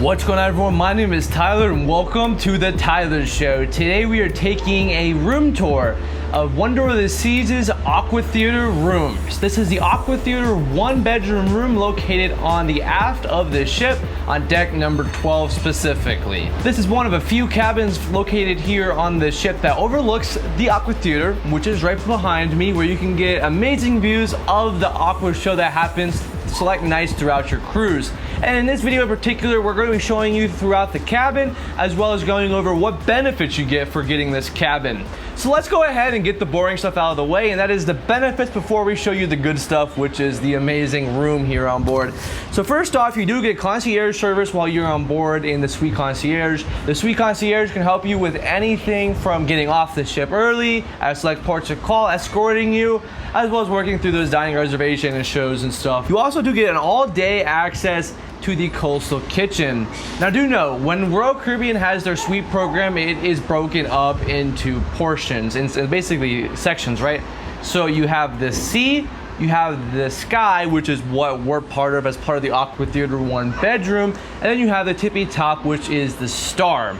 What's going on, everyone? My name is Tyler and welcome to the Tyler Show. Today we are taking a room tour of Wonder of the Seas' Aquatheater rooms. This is the Aquatheater one-bedroom room located on the aft of the ship on deck number 12 specifically. This is one of a few cabins located here on the ship that overlooks the Aquatheater, which is right behind me, where you can get amazing views of the aqua show that happens select nights throughout your cruise. And in this video in particular, we're going to be showing you throughout the cabin, as well as going over what benefits you get for getting this cabin. So let's go ahead and get the boring stuff out of the way, and that is the benefits before we show you the good stuff, which is the amazing room here on board. So first off, you do get concierge service while you're on board in the Suite Concierge. The Suite Concierge can help you with anything from getting off the ship early, at select ports of call, escorting you, as well as working through those dining reservation and shows and stuff. You also do get an all-day access to the coastal kitchen. Now do know, when Royal Caribbean has their suite program, it is broken up into portions, and basically sections, right? So you have the sea, you have the sky, which is what we're part of as part of the Aquatheater one bedroom, and then you have the tippy top, which is the star.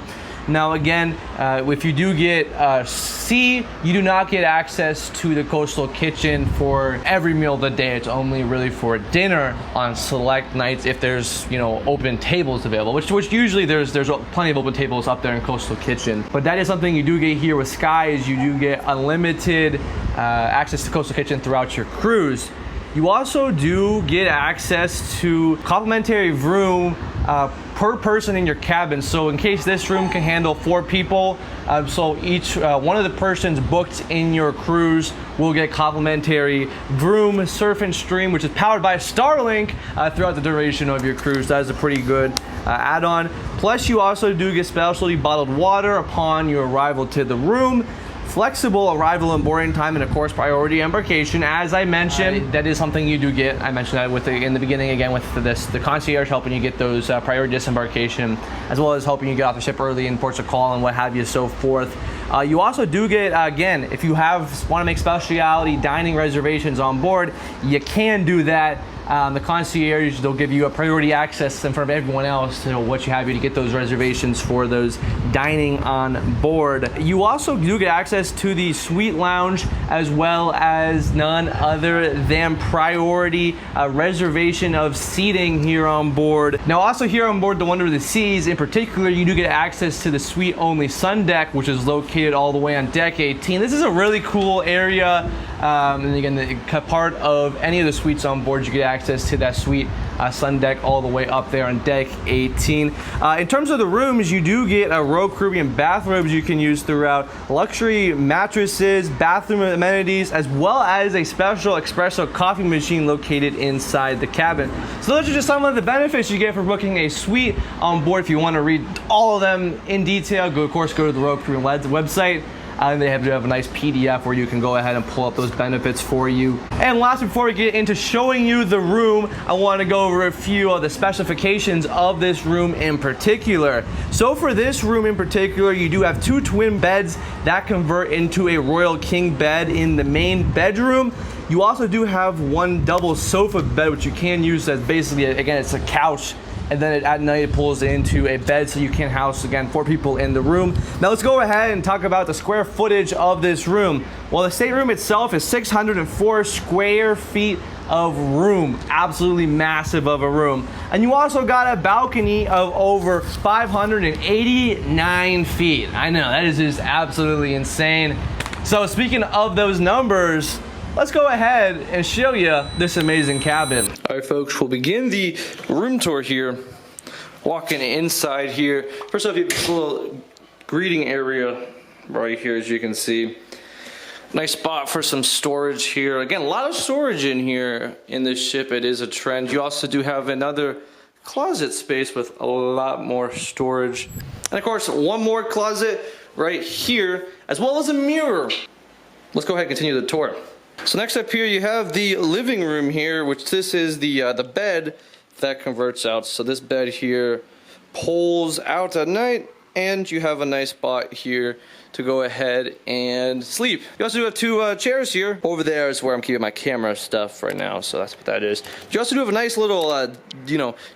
Now again, if you do get sea, you do not get access to the coastal kitchen for every meal of the day. It's only really for dinner on select nights if there's, you know, open tables available, which usually there's plenty of open tables up there in coastal kitchen. But that is something you do get here with Sky, is you do get unlimited access to coastal kitchen throughout your cruise. You also do get access to complimentary room per person in your cabin. So in case this room can handle 4 people, so each one of the persons booked in your cruise will get complimentary room, surf and stream, which is powered by Starlink throughout the duration of your cruise. That is a pretty good add-on. Plus you also do get specialty bottled water upon your arrival to the room, flexible arrival and boarding time, and of course priority embarkation. As I mentioned, that is something you do get. I mentioned that in the beginning again with the concierge helping you get those priority disembarkation, as well as helping you get off the ship early in ports of call and what have you, so forth. You also do get, again, if you want to make specialty dining reservations on board, you can do that. The concierge, they'll give you a priority access in front of everyone else to what you have to get those reservations for those dining on board. You also do get access to the suite lounge, as well as none other than priority reservation of seating here on board. Now also here on board the Wonder of the Seas in particular, you do get access to the suite only sun deck, which is located all the way on deck 18. This is a really cool area. And again, part of any of the suites on board, you get access to that suite sun deck all the way up there on deck 18. In terms of the rooms, you do get a Royal Caribbean bathrobes you can use throughout, luxury mattresses, bathroom amenities, as well as a special espresso coffee machine located inside the cabin. So those are just some of the benefits you get for booking a suite on board. If you want to read all of them in detail, of course go to the Royal Caribbean website. And they have a nice PDF where you can go ahead and pull up those benefits for you. And last, before we get into showing you the room, I want to go over a few of the specifications of this room in particular. So for this room in particular, you do have 2 twin beds that convert into a Royal King bed in the main bedroom. You also do have 1 double sofa bed, which you can use as basically, again, it's a couch. And then at night it pulls into a bed, so you can house, again, 4 people in the room. Now let's go ahead and talk about the square footage of this room. Well, the stateroom itself is 604 square feet of room. Absolutely massive of a room. And you also got a balcony of over 589 feet. I know, that is just absolutely insane. So speaking of those numbers, let's go ahead and show you this amazing cabin. All right, folks, we'll begin the room tour here. Walking inside here. First off, you have this little greeting area right here, as you can see. Nice spot for some storage here. Again, a lot of storage in here in this ship. It is a trend. You also do have another closet space with a lot more storage. And of course, 1 more closet right here, as well as a mirror. Let's go ahead and continue the tour. So next up here you have the living room here, which this is the bed that converts out. So this bed here pulls out at night and you have a nice spot here to go ahead and sleep. You also do have two chairs here. Over there is where I'm keeping my camera stuff right now, so that's what that is. You also do have a nice little,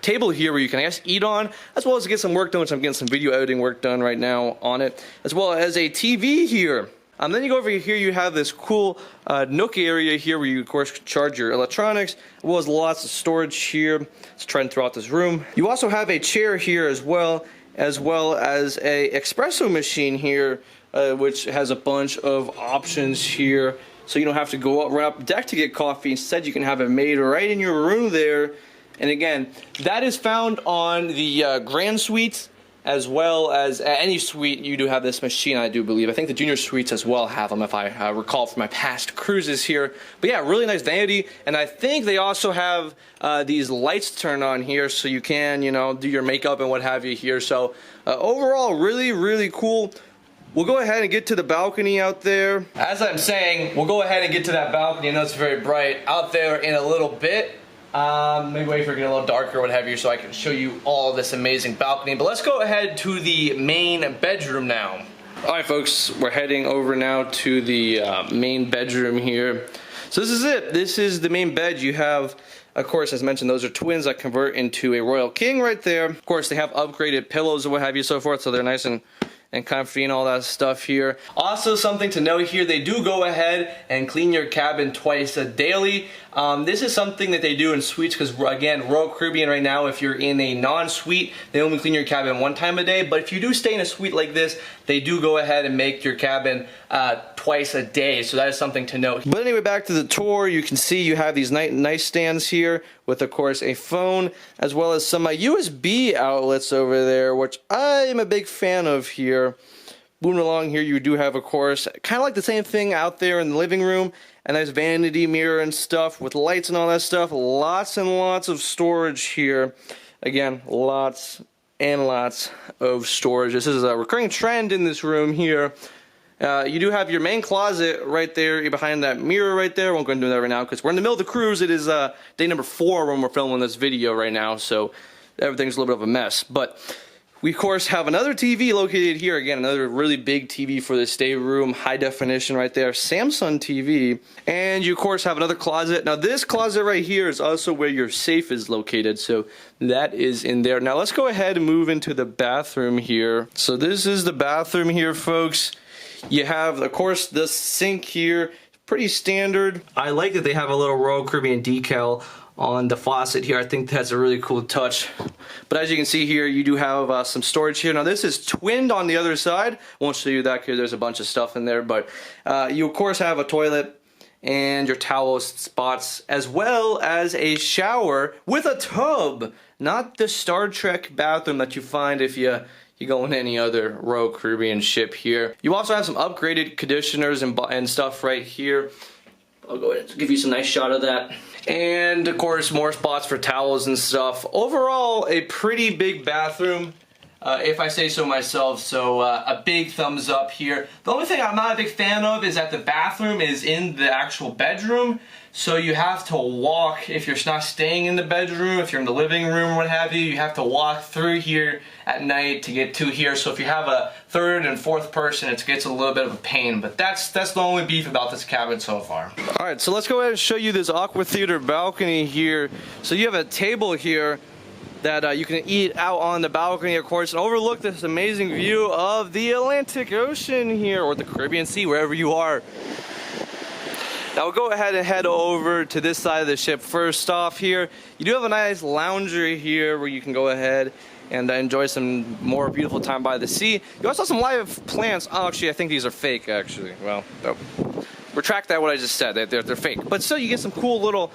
table here where you can, I guess, eat on, as well as get some work done, which I'm getting some video editing work done right now on it, as well as a TV here. Then you go over here, you have this cool nook area here where you, of course, charge your electronics, as well as lots of storage here. Let's try and throughout this room. You also have a chair here as well as a espresso machine here, which has a bunch of options here. So you don't have to go run up deck to get coffee. Instead, you can have it made right in your room there. And again, that is found on the Grand Suite, as well as any suite. You do have this machine, I do believe. I think the junior suites as well have them, if I recall from my past cruises here. But yeah, really nice vanity. And I think they also have these lights turned on here, so you can, do your makeup and what have you here. So overall, really, really cool. We'll go ahead and get to the balcony out there. As I'm saying, we'll go ahead and get to that balcony. I know it's very bright out there in a little bit. Maybe wait for it to get a little darker or what have you, so I can show you all this amazing balcony. But let's go ahead to the main bedroom now. Alright folks, we're heading over now to the main bedroom here. So this is it. This is the main bed. You have, of course, as mentioned, those are twins that convert into a royal king right there. Of course, they have upgraded pillows and what have you, so forth, so they're nice and comfy and all that stuff here. Also, something to note here, they do go ahead and clean your cabin twice daily. This is something that they do in suites because, again, Royal Caribbean right now, if you're in a non-suite, they only clean your cabin one time a day. But if you do stay in a suite like this, they do go ahead and make your cabin twice a day. So that is something to note. But anyway, back to the tour, you can see you have these nice stands here with, of course, a phone, as well as some USB outlets over there, which I am a big fan of here. Moving along here, you do have, of course, kind of like the same thing out there in the living room. A nice vanity mirror and stuff with lights and all that stuff. Lots and lots of storage here. Again, lots and lots of storage. This is a recurring trend in this room here. You do have your main closet right there behind that mirror right there. Won't go into that right now because we're in the middle of the cruise. It is day number 4 when we're filming this video right now, so everything's a little bit of a mess. But we, of course, have another TV located here. Again, another really big TV for the stateroom. High definition right there. Samsung TV. And you, of course, have another closet. Now, this closet right here is also where your safe is located. So that is in there. Now, let's go ahead and move into the bathroom here. So this is the bathroom here, folks. You have, of course, the sink here. Pretty standard. I like that they have a little Royal Caribbean decal on the faucet here. I think that's a really cool touch. But as you can see here, you do have some storage here. Now this is twinned on the other side. Won't show you that because there's a bunch of stuff in there. But you of course have a toilet and your towel spots, as well as a shower with a tub. Not the Star Trek bathroom that you find if you go in any other Royal Caribbean ship here. You also have some upgraded conditioners and stuff right here. I'll go ahead and give you some nice shot of that. And of course, more spots for towels and stuff. Overall, a pretty big bathroom, if I say so myself. So a big thumbs up here. The only thing I'm not a big fan of is that the bathroom is in the actual bedroom. So you have to walk, if you're not staying in the bedroom, if you're in the living room, what have you have to walk through here at night to get to here. So if you have a third and fourth person, it gets a little bit of a pain. But that's the only beef about this cabin so far. Alright, so let's go ahead and show you this Aquatheater balcony here. So you have a table here that you can eat out on the balcony, of course, and overlook this amazing view of the Atlantic Ocean here, or the Caribbean Sea, wherever you are. Now we'll go ahead and head over to this side of the ship. First off here, you do have a nice lounger here where you can go ahead and enjoy some more beautiful time by the sea. You also have some live plants. Oh, actually, I think these are fake, actually. Well, retract that what I just said. They're fake. But still, you get some cool little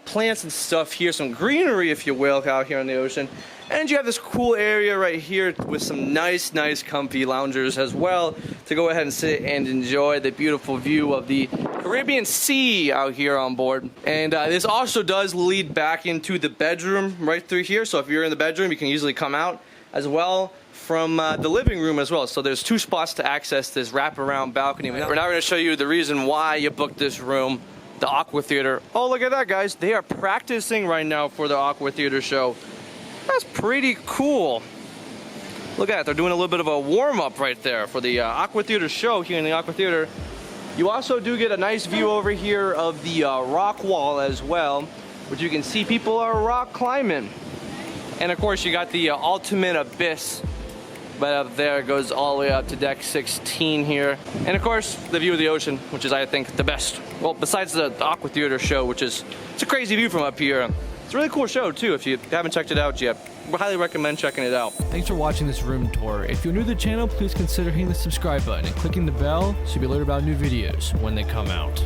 plants and stuff here, some greenery, if you will, out here in the ocean. And you have this cool area right here with some nice comfy loungers as well to go ahead and sit and enjoy the beautiful view of the Caribbean Sea out here on board. And this also does lead back into the bedroom right through here. So if you're in the bedroom, you can easily come out as well from the living room as well. So there's 2 spots to access this wraparound balcony. We're now going to show you the reason why you booked this room, the Aquatheater. Oh, look at that, guys. They are practicing right now for the Aquatheater show. That's pretty cool. Look at it, they're doing a little bit of a warm-up right there for the Aquatheater show here in the Aquatheater. You also do get a nice view over here of the rock wall as well, which you can see people are rock climbing. And of course you got the ultimate abyss right up there. It goes all the way up to deck 16 here. And of course the view of the ocean, which is I think the best. Well, besides the Aquatheater show, which is, it's a crazy view from up here. It's a really cool show too. If you haven't checked it out yet, I highly recommend checking it out. Thanks for watching this room tour. If you're new to the channel, please consider hitting the subscribe button and clicking the bell so you'll be alerted about new videos when they come out.